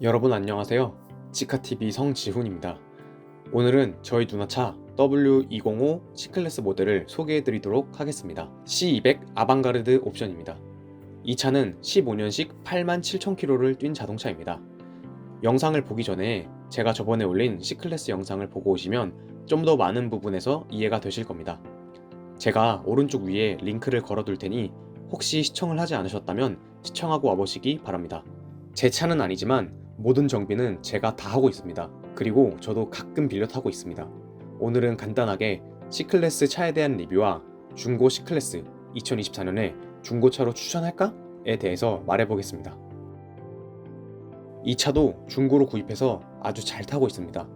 여러분 안녕하세요. 치카TV 성지훈입니다. 오늘은 저희 누나차 W205 C클래스 모델을 소개해드리도록 하겠습니다. C200 아방가르드 옵션입니다. 이 차는 15년식 87,000km를 뛴 자동차입니다. 영상을 보기 전에 제가 저번에 올린 C클래스 영상을 보고 오시면 좀 더 많은 부분에서 이해가 되실 겁니다. 제가 오른쪽 위에 링크를 걸어둘 테니 혹시 시청을 하지 않으셨다면 시청하고 와보시기 바랍니다. 제 차는 아니지만 모든 정비는 제가 다 하고 있습니다. 그리고 저도 가끔 빌려 타고 있습니다. 오늘은 간단하게 C클래스 차에 대한 리뷰와 중고 C클래스 2024년에 중고차로 추천할까?에 대해서 말해보겠습니다. 이 차도 중고로 구입해서 아주 잘 타고 있습니다.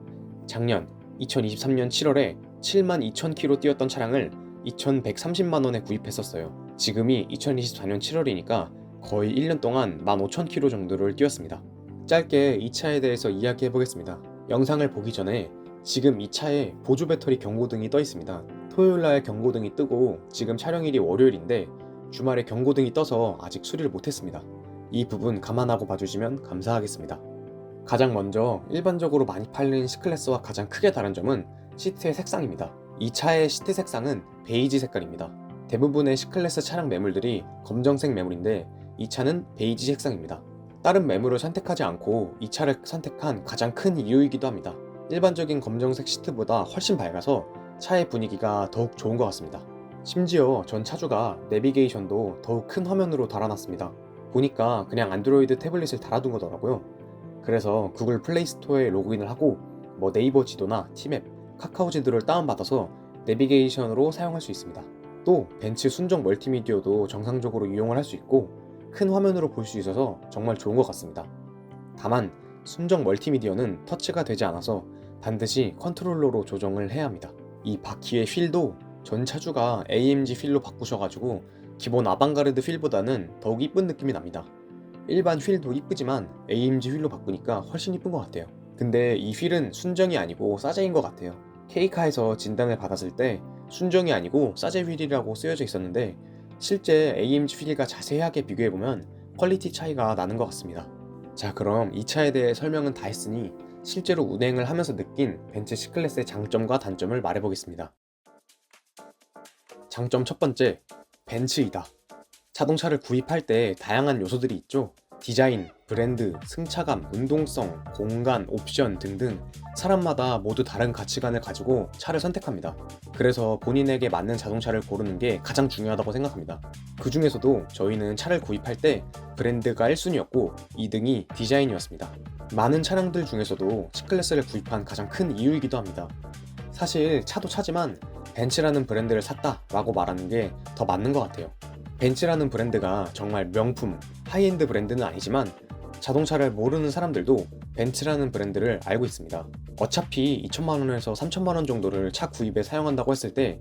작년 2023년 7월에 72,000km 뛰었던 차량을 2,130만원에 구입했었어요. 지금이 2024년 7월이니까 거의 1년 동안 15,000km 정도를 뛰었습니다. 짧게 이 차에 대해서 이야기해보겠습니다. 영상을 보기 전에 지금 이 차에 보조 배터리 경고등이 떠 있습니다. 토요일날 경고등이 뜨고 지금 촬영일이 월요일인데 주말에 경고등이 떠서 아직 수리를 못했습니다. 이 부분 감안하고 봐주시면 감사하겠습니다. 가장 먼저 일반적으로 많이 팔리는 C클래스와 가장 크게 다른 점은 시트의 색상입니다. 이 차의 시트 색상은 베이지 색깔입니다. 대부분의 C클래스 차량 매물들이 검정색 매물인데 이 차는 베이지 색상입니다. 다른 매물을 선택하지 않고 이 차를 선택한 가장 큰 이유이기도 합니다. 일반적인 검정색 시트보다 훨씬 밝아서 차의 분위기가 더욱 좋은 것 같습니다. 심지어 전 차주가 내비게이션도 더욱 큰 화면으로 달아놨습니다. 보니까 그냥 안드로이드 태블릿을 달아둔 거더라고요. 그래서 구글 플레이 스토어에 로그인을 하고 네이버 지도나 티맵, 카카오 지도를 다운받아서 내비게이션으로 사용할 수 있습니다. 또 벤츠 순정 멀티미디어도 정상적으로 이용을 할 수 있고 큰 화면으로 볼 수 있어서 정말 좋은 것 같습니다. 다만 순정 멀티미디어는 터치가 되지 않아서 반드시 컨트롤러로 조정을 해야 합니다. 이 바퀴의 휠도 전 차주가 AMG 휠로 바꾸셔가지고 기본 아방가르드 휠보다는 더욱 이쁜 느낌이 납니다. 일반 휠도 이쁘지만 AMG 휠로 바꾸니까 훨씬 이쁜 것 같아요. 근데 이 휠은 순정이 아니고 싸제인 것 같아요. K카에서 진단을 받았을 때 순정이 아니고 싸제 휠이라고 쓰여져 있었는데 실제 AMG 휠과 자세하게 비교해보면 퀄리티 차이가 나는 것 같습니다. 자, 그럼 이 차에 대해 설명은 다 했으니 실제로 운행을 하면서 느낀 벤츠 C클래스의 장점과 단점을 말해보겠습니다. 장점 첫 번째, 벤츠이다. 자동차를 구입할 때 다양한 요소들이 있죠. 디자인, 브랜드, 승차감, 운동성, 공간, 옵션 등등 사람마다 모두 다른 가치관을 가지고 차를 선택합니다. 그래서 본인에게 맞는 자동차를 고르는 게 가장 중요하다고 생각합니다. 그 중에서도 저희는 차를 구입할 때 브랜드가 1순위였고 2등이 디자인이었습니다. 많은 차량들 중에서도 C클래스를 구입한 가장 큰 이유이기도 합니다. 사실 차도 차지만 벤츠라는 브랜드를 샀다라고 말하는 게 더 맞는 것 같아요. 벤츠라는 브랜드가 정말 명품, 하이엔드 브랜드는 아니지만 자동차를 모르는 사람들도 벤츠라는 브랜드를 알고 있습니다. 어차피 2천만원에서 3천만원 정도를 차 구입에 사용한다고 했을 때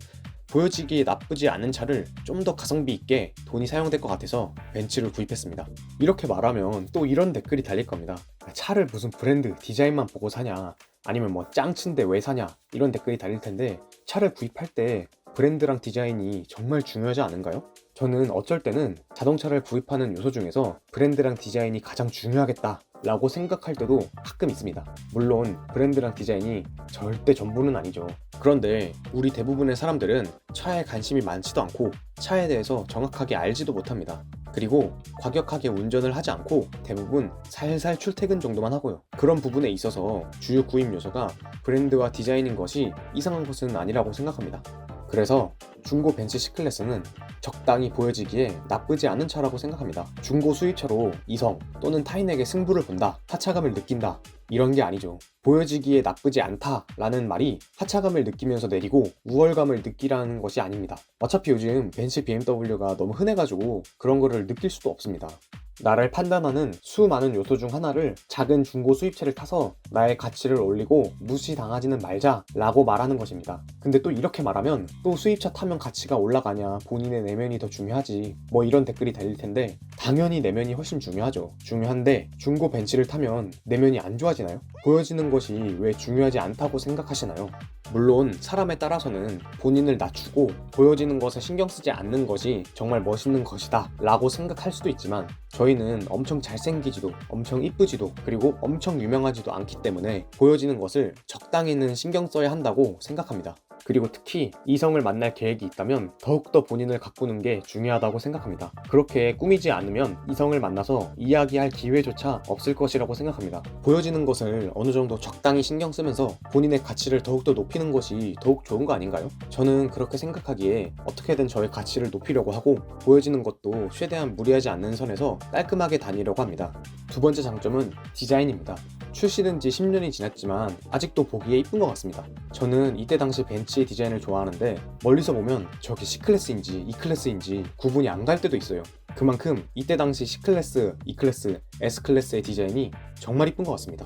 보여지기에 나쁘지 않은 차를 좀 더 가성비 있게 돈이 사용될 것 같아서 벤츠를 구입했습니다. 이렇게 말하면 또 이런 댓글이 달릴 겁니다. 차를 무슨 브랜드, 디자인만 보고 사냐, 아니면 짱친데 왜 사냐, 이런 댓글이 달릴 텐데 차를 구입할 때 브랜드랑 디자인이 정말 중요하지 않은가요? 저는 어쩔 때는 자동차를 구입하는 요소 중에서 브랜드랑 디자인이 가장 중요하겠다 라고 생각할 때도 가끔 있습니다. 물론 브랜드랑 디자인이 절대 전부는 아니죠. 그런데 우리 대부분의 사람들은 차에 관심이 많지도 않고 차에 대해서 정확하게 알지도 못합니다. 그리고 과격하게 운전을 하지 않고 대부분 살살 출퇴근 정도만 하고요. 그런 부분에 있어서 주요 구입 요소가 브랜드와 디자인인 것이 이상한 것은 아니라고 생각합니다. 그래서 중고 벤츠 C클래스는 적당히 보여지기에 나쁘지 않은 차라고 생각합니다. 중고 수입차로 이성 또는 타인에게 승부를 본다, 하차감을 느낀다, 이런 게 아니죠. 보여지기에 나쁘지 않다라는 말이 하차감을 느끼면서 내리고 우월감을 느끼라는 것이 아닙니다. 어차피 요즘 벤츠 BMW가 너무 흔해가지고 그런 거를 느낄 수도 없습니다. 나를 판단하는 수많은 요소 중 하나를 작은 중고 수입차를 타서 나의 가치를 올리고 무시당하지는 말자 라고 말하는 것입니다. 근데 또 이렇게 말하면 또 수입차 타면 가치가 올라가냐, 본인의 내면이 더 중요하지, 이런 댓글이 달릴 텐데 당연히 내면이 훨씬 중요하죠. 중요한데 중고 벤츠를 타면 내면이 안 좋아지나요? 보여지는 것이 왜 중요하지 않다고 생각하시나요? 물론 사람에 따라서는 본인을 낮추고 보여지는 것에 신경 쓰지 않는 것이 정말 멋있는 것이다 라고 생각할 수도 있지만, 저희는 엄청 잘생기지도 엄청 이쁘지도 그리고 엄청 유명하지도 않기 때문에 보여지는 것을 적당히는 신경 써야 한다고 생각합니다. 그리고 특히 이성을 만날 계획이 있다면 더욱더 본인을 가꾸는 게 중요하다고 생각합니다. 그렇게 꾸미지 않으면 이성을 만나서 이야기할 기회조차 없을 것이라고 생각합니다. 보여지는 것을 어느 정도 적당히 신경 쓰면서 본인의 가치를 더욱더 높이는 것이 더욱 좋은 거 아닌가요? 저는 그렇게 생각하기에 어떻게든 저의 가치를 높이려고 하고, 보여지는 것도 최대한 무리하지 않는 선에서 깔끔하게 다니려고 합니다. 두 번째 장점은 디자인입니다. 출시된 지 10년이 지났지만 아직도 보기에 이쁜 것 같습니다. 저는 이때 당시 벤츠의 디자인을 좋아하는데, 멀리서 보면 저게 C클래스인지 E클래스인지 구분이 안 갈 때도 있어요. 그만큼 이때 당시 C클래스, E클래스, S클래스의 디자인이 정말 이쁜 것 같습니다.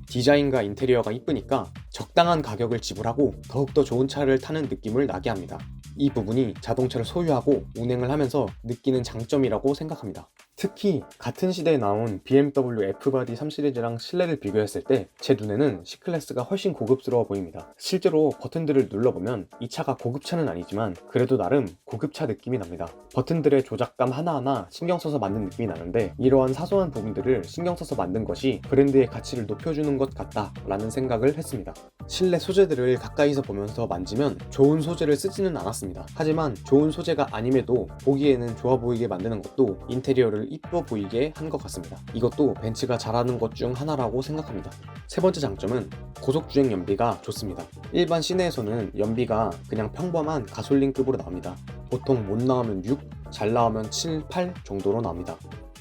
디자인과 인테리어가 이쁘니까 적당한 가격을 지불하고 더욱더 좋은 차를 타는 느낌을 나게 합니다. 이 부분이 자동차를 소유하고 운행을 하면서 느끼는 장점이라고 생각합니다. 특히 같은 시대에 나온 BMW F바디 3 시리즈랑 실내를 비교했을 때 제 눈에는 C클래스가 훨씬 고급스러워 보입니다. 실제로 버튼들을 눌러보면 이 차가 고급차는 아니지만 그래도 나름 고급차 느낌이 납니다. 버튼들의 조작감 하나하나 신경 써서 만든 느낌이 나는데, 이러한 사소한 부분들을 신경 써서 만든 것이 브랜드의 가치를 높여주는 것 같다라는 생각을 했습니다. 실내 소재들을 가까이서 보면서 만지면 좋은 소재를 쓰지는 않았습니다. 하지만 좋은 소재가 아님에도 보기에는 좋아 보이게 만드는 것도 인테리어를 이뻐 보이게 한 것 같습니다. 이것도 벤츠가 잘하는 것 중 하나라고 생각합니다. 세 번째 장점은 고속주행 연비가 좋습니다. 일반 시내에서는 연비가 그냥 평범한 가솔린급으로 나옵니다. 보통 못 나오면 6, 잘 나오면 7, 8 정도로 나옵니다.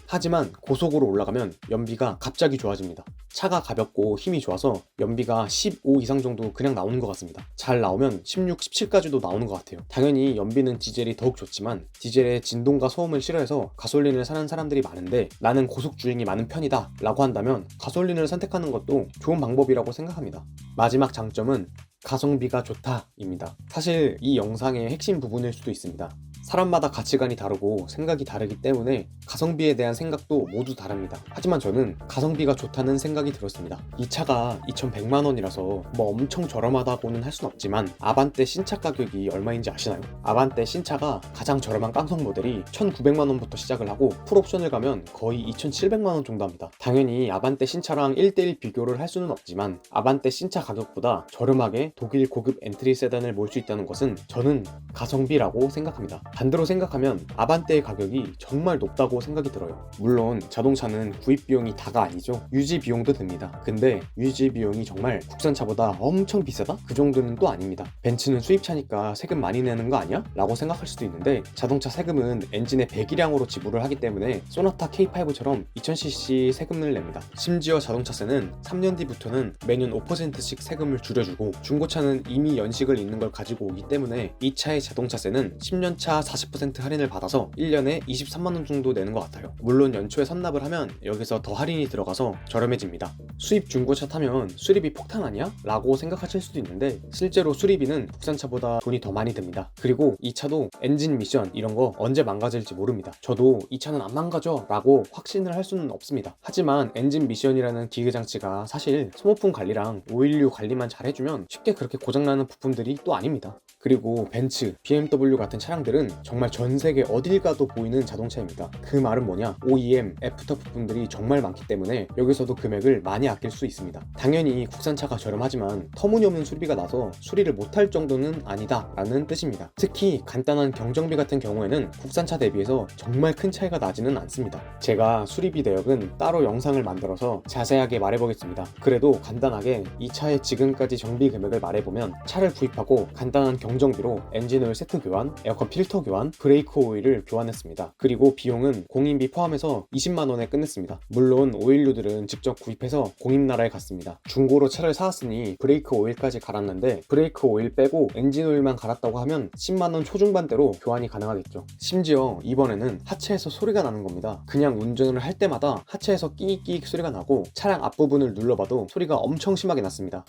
하지만 고속으로 올라가면 연비가 갑자기 좋아집니다. 차가 가볍고 힘이 좋아서 연비가 15 이상 정도 그냥 나오는 것 같습니다. 잘 나오면 16, 17까지도 나오는 것 같아요. 당연히 연비는 디젤이 더욱 좋지만 디젤의 진동과 소음을 싫어해서 가솔린을 사는 사람들이 많은데, 나는 고속 주행이 많은 편이다 라고 한다면 가솔린을 선택하는 것도 좋은 방법이라고 생각합니다. 마지막 장점은 가성비가 좋다입니다. 사실 이 영상의 핵심 부분일 수도 있습니다. 사람마다 가치관이 다르고 생각이 다르기 때문에 가성비에 대한 생각도 모두 다릅니다. 하지만 저는 가성비가 좋다는 생각이 들었습니다. 이 차가 2,100만 원이라서 뭐 엄청 저렴하다고는 할 순 없지만, 아반떼 신차 가격이 얼마인지 아시나요? 아반떼 신차가 가장 저렴한 깡통 모델이 1,900만 원부터 시작을 하고 풀옵션을 가면 거의 2,700만 원 정도 합니다. 당연히 아반떼 신차랑 1대1 비교를 할 수는 없지만 아반떼 신차 가격보다 저렴하게 독일 고급 엔트리 세단을 몰 수 있다는 것은 저는 가성비라고 생각합니다. 반대로 생각하면 아반떼의 가격이 정말 높다고 생각이 들어요. 물론 자동차는 구입 비용이 다가 아니죠. 유지 비용도 듭니다. 근데 유지 비용이 정말 국산차보다 엄청 비싸다? 그 정도는 또 아닙니다. 벤츠는 수입차니까 세금 많이 내는 거 아니야? 라고 생각할 수도 있는데, 자동차 세금은 엔진의 배기량으로 지불을 하기 때문에 소나타 K5처럼 2000cc 세금을 냅니다. 심지어 자동차세는 3년 뒤부터는 매년 5%씩 세금을 줄여주고, 중고차는 이미 연식을 잇는 걸 가지고 오기 때문에 이 차의 자동차세는 10년차 40% 할인을 받아서 1년에 23만 원 정도 내는 것 같아요. 물론 연초에 선납을 하면 여기서 더 할인이 들어가서 저렴해집니다. 수입 중고차 타면 수리비 폭탄 아니야? 라고 생각하실 수도 있는데, 실제로 수리비는 국산차보다 돈이 더 많이 듭니다. 그리고 이 차도 엔진 미션 이런 거 언제 망가질지 모릅니다. 저도 이 차는 안 망가져 라고 확신을 할 수는 없습니다. 하지만 엔진 미션이라는 기계장치가 사실 소모품 관리랑 오일류 관리만 잘 해주면 쉽게 그렇게 고장나는 부품들이 또 아닙니다. 그리고 벤츠, BMW 같은 차량들은 정말 전 세계 어딜 가도 보이는 자동차입니다. 그 말은 뭐냐? OEM, 애프터 부품들이 정말 많기 때문에 여기서도 금액을 많이 아낄 수 있습니다. 당연히 국산차가 저렴하지만 터무니없는 수리비가 나서 수리를 못할 정도는 아니다 라는 뜻입니다. 특히 간단한 경정비 같은 경우에는 국산차 대비해서 정말 큰 차이가 나지는 않습니다. 제가 수리비 내역은 따로 영상을 만들어서 자세하게 말해보겠습니다. 그래도 간단하게 이 차의 지금까지 정비 금액을 말해보면, 차를 구입하고 간단한 경정비로 엔진오일 세트 교환, 에어컨 필터 교환, 브레이크 오일을 교환했습니다. 그리고 비용은 공인비 포함해서 20만 원에 끝냈습니다. 물론 오일류들은 직접 구입해서 공입나라에 갔습니다. 중고로 차를 사왔으니 브레이크 오일까지 갈았는데, 브레이크 오일 빼고 엔진 오일만 갈았다고 하면 10만 원 초중반대로 교환이 가능하겠죠. 심지어 이번에는 하체에서 소리가 나는 겁니다. 그냥 운전을 할 때마다 하체에서 끼익끼익 소리가 나고, 차량 앞부분을 눌러봐도 소리가 엄청 심하게 났습니다.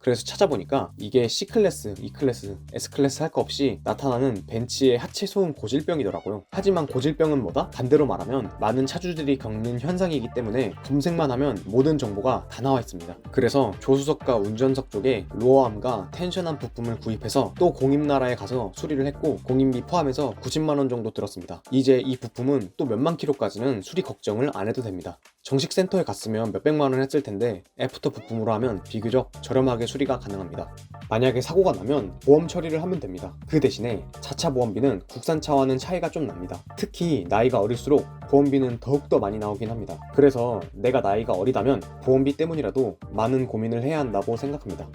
그래서 찾아보니까 이게 C클래스, E클래스, S클래스 할 거 없이 나타나는 벤츠의 하체 소음 고질병이더라고요. 하지만 고질병은 뭐다? 반대로 말하면 많은 차주들이 겪는 현상이기 때문에 검색만 하면 모든 정보가 다 나와 있습니다. 그래서 조수석과 운전석 쪽에 로어암과 텐션암 부품을 구입해서 또 공임나라에 가서 수리를 했고 공임비 포함해서 90만원 정도 들었습니다. 이제 이 부품은 또 몇만 킬로까지는 수리 걱정을 안 해도 됩니다. 정식 센터에 갔으면 몇백만원 했을 텐데 애프터 부품으로 하면 비교적 저렴하게 수리가 가능합니다. 만약에 사고가 나면 보험 처리를 하면 됩니다. 그 대신에 자차 보험비는 국산차와는 차이가 좀 납니다. 특히 나이가 어릴수록 보험비는 더욱더 많이 나오긴 합니다. 그래서 내가 나이가 어리다면 보험비 때문이라도 많은 고민을 해야 한다고 생각합니다.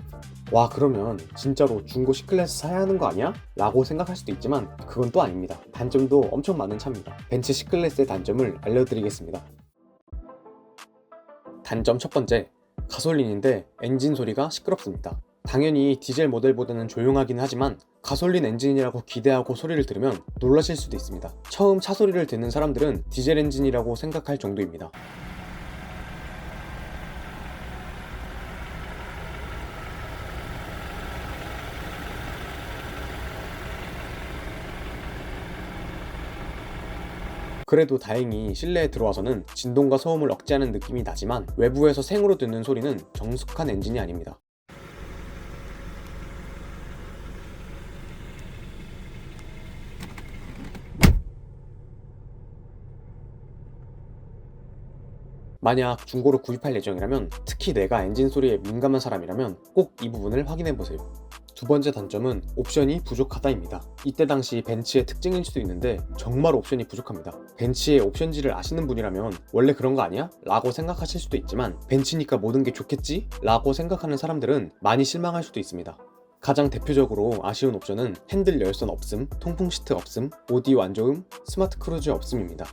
와, 그러면 진짜로 중고 C클래스 사야 하는 거 아니야? 라고 생각할 수도 있지만 그건 또 아닙니다. 단점도 엄청 많은 차입니다. 벤츠 C클래스의 단점을 알려드리겠습니다. 단점 첫 번째, 가솔린인데 엔진 소리가 시끄럽습니다. 당연히 디젤 모델보다는 조용하긴 하지만 가솔린 엔진이라고 기대하고 소리를 들으면 놀라실 수도 있습니다. 처음 차 소리를 듣는 사람들은 디젤 엔진이라고 생각할 정도입니다. 그래도 다행히 실내에 들어와서는 진동과 소음을 억제하는 느낌이 나지만 외부에서 생으로 듣는 소리는 정숙한 엔진이 아닙니다. 만약 중고로 구입할 예정이라면, 특히 내가 엔진 소리에 민감한 사람이라면 꼭 이 부분을 확인해보세요. 두 번째 단점은 옵션이 부족하다입니다. 이때 당시 벤츠의 특징일 수도 있는데 정말 옵션이 부족합니다. 벤츠의 옵션지를 아시는 분이라면 원래 그런 거 아니야? 라고 생각하실 수도 있지만 벤츠니까 모든 게 좋겠지? 라고 생각하는 사람들은 많이 실망할 수도 있습니다. 가장 대표적으로 아쉬운 옵션은 핸들 열선 없음, 통풍 시트 없음, 오디오 안 좋음, 스마트 크루즈 없음입니다.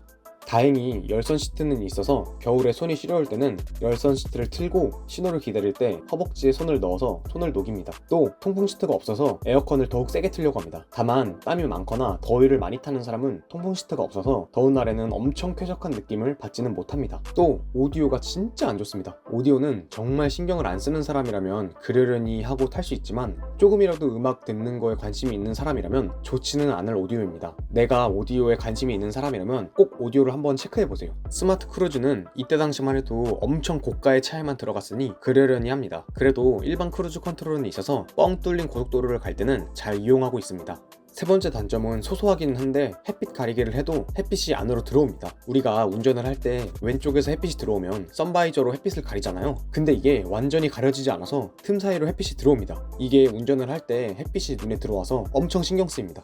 다행히 열선 시트는 있어서 겨울에 손이 시려울 때는 열선 시트를 틀고 신호를 기다릴 때 허벅지에 손을 넣어서 손을 녹입니다. 또 통풍 시트가 없어서 에어컨을 더욱 세게 틀려고 합니다. 다만 땀이 많거나 더위를 많이 타는 사람은 통풍 시트가 없어서 더운 날에는 엄청 쾌적한 느낌을 받지는 못합니다. 또 오디오가 진짜 안 좋습니다. 오디오는 정말 신경을 안 쓰는 사람이라면 그러려니 하고 탈 수 있지만 조금이라도 음악 듣는 거에 관심이 있는 사람이라면 좋지는 않을 오디오입니다. 내가 오디오에 관심이 있는 사람이라면 꼭 오디오를 한번 체크해보세요. 스마트 크루즈는 이때 당시만 해도 엄청 고가의 차에만 들어갔으니 그러려니 합니다. 그래도 일반 크루즈 컨트롤은 있어서 뻥 뚫린 고속도로를 갈 때는 잘 이용하고 있습니다. 세 번째 단점은 소소하기는 한데 햇빛 가리개를 해도 햇빛이 안으로 들어옵니다. 우리가 운전을 할 때 왼쪽에서 햇빛이 들어오면 선바이저로 햇빛을 가리잖아요. 근데 이게 완전히 가려지지 않아서 틈 사이로 햇빛이 들어옵니다. 이게 운전을 할 때 햇빛이 눈에 들어와서 엄청 신경 쓰입니다.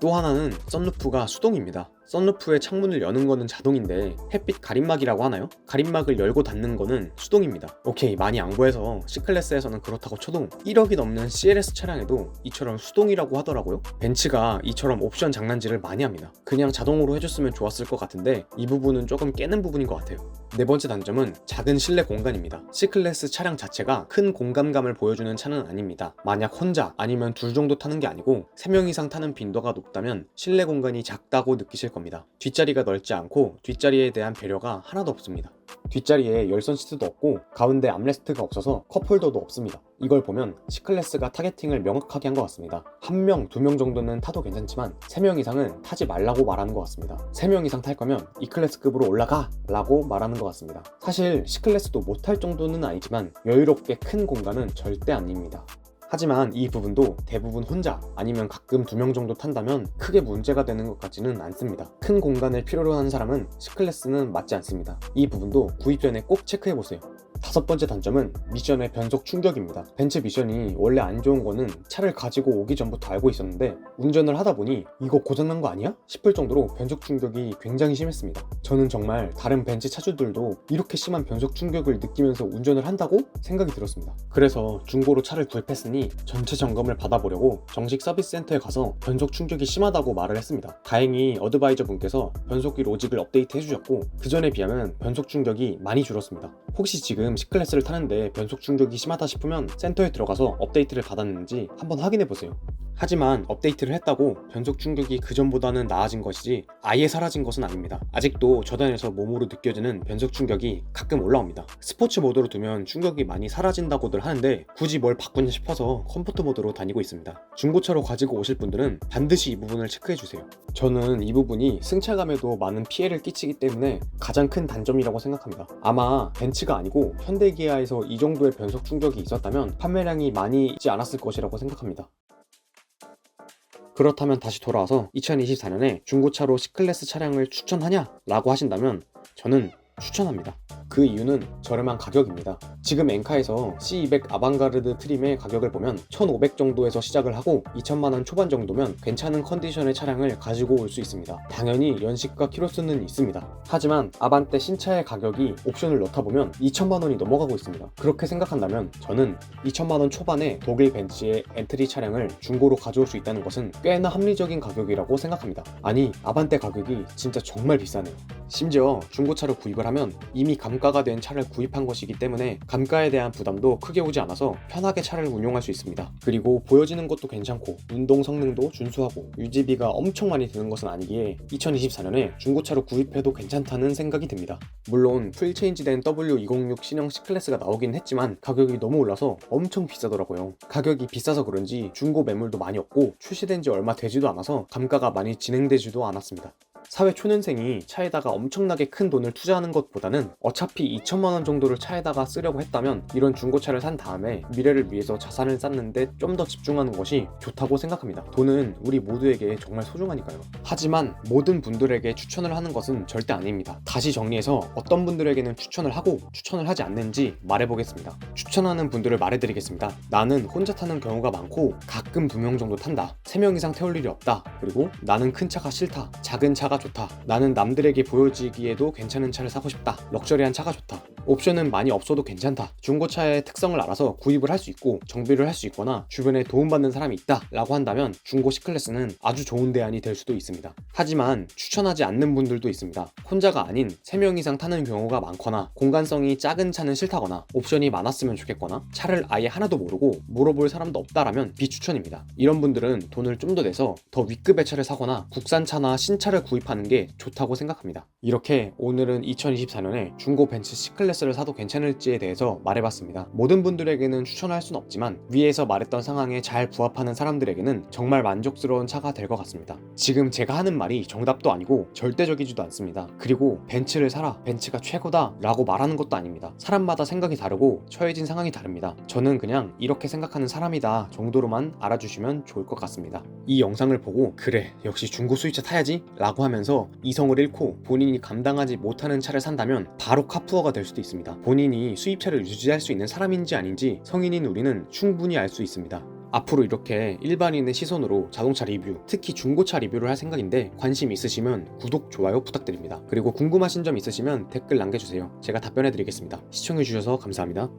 또 하나는 썬루프가 수동입니다. 썬루프의 창문을 여는 거는 자동인데 햇빛 가림막이라고 하나요? 가림막을 열고 닫는 거는 수동입니다. 오케이, 많이 양보해서 C클래스에서는 그렇다고 쳐도 1억이 넘는 CLS 차량에도 이처럼 수동이라고 하더라고요. 벤츠가 이처럼 옵션 장난질을 많이 합니다. 그냥 자동으로 해줬으면 좋았을 것 같은데 이 부분은 조금 깨는 부분인 것 같아요. 네 번째 단점은 작은 실내 공간입니다. C클래스 차량 자체가 큰 공간감을 보여주는 차는 아닙니다. 만약 혼자 아니면 둘 정도 타는 게 아니고 3명 이상 타는 빈도가 높다면 실내 공간이 작다고 느끼실 겁니다. 뒷자리가 넓지 않고 뒷자리에 대한 배려가 하나도 없습니다. 뒷자리에 열선 시트도 없고 가운데 암레스트가 없어서 컵홀더도 없습니다. 이걸 보면 C클래스가 타겟팅을 명확하게 한 것 같습니다. 1명, 2명 정도는 타도 괜찮지만 3명 이상은 타지 말라고 말하는 것 같습니다. 3명 이상 탈 거면 E클래스급으로 올라가! 라고 말하는 것 같습니다. 사실 C클래스도 못할 정도는 아니지만 여유롭게 큰 공간은 절대 아닙니다. 하지만 이 부분도 대부분 혼자 아니면 가끔 2명 정도 탄다면 크게 문제가 되는 것 같지는 않습니다. 큰 공간을 필요로 하는 사람은 C클래스는 맞지 않습니다. 이 부분도 구입 전에 꼭 체크해보세요. 다섯 번째 단점은 미션의 변속 충격입니다. 벤츠 미션이 원래 안 좋은 거는 차를 가지고 오기 전부터 알고 있었는데 운전을 하다 보니 이거 고장난 거 아니야? 싶을 정도로 변속 충격이 굉장히 심했습니다. 저는 정말 다른 벤츠 차주들도 이렇게 심한 변속 충격을 느끼면서 운전을 한다고 생각이 들었습니다. 그래서 중고로 차를 구입했으니 전체 점검을 받아보려고 정식 서비스 센터에 가서 변속 충격이 심하다고 말을 했습니다. 다행히 어드바이저 분께서 변속기 로직을 업데이트 해주셨고 그 전에 비하면 변속 충격이 많이 줄었습니다. 혹시 지금 C클래스를 타는데 변속 충격이 심하다 싶으면 센터에 들어가서 업데이트를 받았는지 한번 확인해 보세요. 하지만 업데이트를 했다고 변속 충격이 그전보다는 나아진 것이지 아예 사라진 것은 아닙니다. 아직도 저단에서 몸으로 느껴지는 변속 충격이 가끔 올라옵니다. 스포츠 모드로 두면 충격이 많이 사라진다고들 하는데 굳이 뭘 바꾸냐 싶어서 컴포트 모드로 다니고 있습니다. 중고차로 가지고 오실 분들은 반드시 이 부분을 체크해주세요. 저는 이 부분이 승차감에도 많은 피해를 끼치기 때문에 가장 큰 단점이라고 생각합니다. 아마 벤츠가 아니고 현대기아에서 이 정도의 변속 충격이 있었다면 판매량이 많이 있지 않았을 것이라고 생각합니다. 그렇다면 다시 돌아와서 2024년에 중고차로 C클래스 차량을 추천하냐? 라고 하신다면 저는 추천합니다. 그 이유는 저렴한 가격입니다. 지금 엔카에서 C200 아방가르드 트림의 가격을 보면 1,500 정도에서 시작을 하고 2천만원 초반 정도면 괜찮은 컨디션의 차량을 가지고 올 수 있습니다. 당연히 연식과 키로수는 있습니다. 하지만 아반떼 신차의 가격이 옵션을 넣다 보면 2천만원이 넘어가고 있습니다. 그렇게 생각한다면 저는 2천만원 초반에 독일 벤츠의 엔트리 차량을 중고로 가져올 수 있다는 것은 꽤나 합리적인 가격이라고 생각합니다. 아니, 아반떼 가격이 진짜 정말 비싸네요. 심지어 중고차로 구입을 하면 이미 감가가 된 차를 구입한 것이기 때문에 감가에 대한 부담도 크게 오지 않아서 편하게 차를 운용할 수 있습니다. 그리고 보여지는 것도 괜찮고 운동 성능도 준수하고 유지비가 엄청 많이 드는 것은 아니기에 2024년에 중고차로 구입해도 괜찮다는 생각이 듭니다. 물론 풀체인지된 W206 신형 C클래스가 나오긴 했지만 가격이 너무 올라서 엄청 비싸더라고요. 가격이 비싸서 그런지 중고 매물도 많이 없고 출시된 지 얼마 되지도 않아서 감가가 많이 진행되지도 않았습니다. 사회 초년생이 차에다가 엄청나게 큰 돈을 투자하는 것보다는 어차피 2천만원 정도를 차에다가 쓰려고 했다면 이런 중고차를 산 다음에 미래를 위해서 자산을 쌓는데 좀 더 집중하는 것이 좋다고 생각합니다. 돈은 우리 모두에게 정말 소중하니까요. 하지만 모든 분들에게 추천을 하는 것은 절대 아닙니다. 다시 정리해서 어떤 분들에게는 추천을 하고 추천을 하지 않는지 말해보겠습니다. 추천하는 분들을 말해드리겠습니다. 나는 혼자 타는 경우가 많고 가끔 2명 정도 탄다. 3명 이상 태울 일이 없다. 그리고 나는 큰 차가 싫다. 작은 차가 좋다. 나는 남들에게 보여지기에도 괜찮은 차를 사고 싶다. 럭셔리한 차가 좋다. 옵션은 많이 없어도 괜찮다. 중고차의 특성을 알아서 구입을 할 수 있고 정비를 할 수 있거나 주변에 도움받는 사람이 있다 라고 한다면 중고 C클래스는 아주 좋은 대안이 될 수도 있습니다. 하지만 추천하지 않는 분들도 있습니다. 혼자가 아닌 3명 이상 타는 경우가 많거나 공간성이 작은 차는 싫다거나 옵션이 많았으면 좋겠거나 차를 아예 하나도 모르고 물어볼 사람도 없다라면 비추천입니다. 이런 분들은 돈을 좀 더 내서 더 윗급의 차를 사거나 국산차나 신차를 구입하는 게 좋다고 생각합니다. 이렇게 오늘은 2024년에 중고 벤츠 C클래스를 사도 괜찮을지에 대해서 말해봤습니다. 모든 분들에게는 추천할 수는 없지만 위에서 말했던 상황에 잘 부합하는 사람들에게는 정말 만족스러운 차가 될 것 같습니다. 지금 제가 하는 말이 정답도 아니고 절대적이지도 않습니다. 그리고 벤츠를 사라, 벤츠가 최고다 라고 말하는 것도 아닙니다. 사람마다 생각이 다르고 처해진 상황이 다릅니다. 저는 그냥 이렇게 생각하는 사람이다 정도로만 알아주시면 좋을 것 같습니다. 이 영상을 보고 그래 역시 중고 수입차 타야지 라고 하면서 이성을 잃고 본인이 감당하지 못하는 차를 산다면 바로 카푸어가 될 수도 있습니다. 본인이 수입차를 유지할 수 있는 사람인지 아닌지 성인인 우리는 충분히 알 수 있습니다. 앞으로 이렇게 일반인의 시선으로 자동차 리뷰, 특히 중고차 리뷰를 할 생각인데 관심 있으시면 구독, 좋아요 부탁드립니다. 그리고 궁금하신 점 있으시면 댓글 남겨주세요. 제가 답변해드리겠습니다. 시청해주셔서 감사합니다.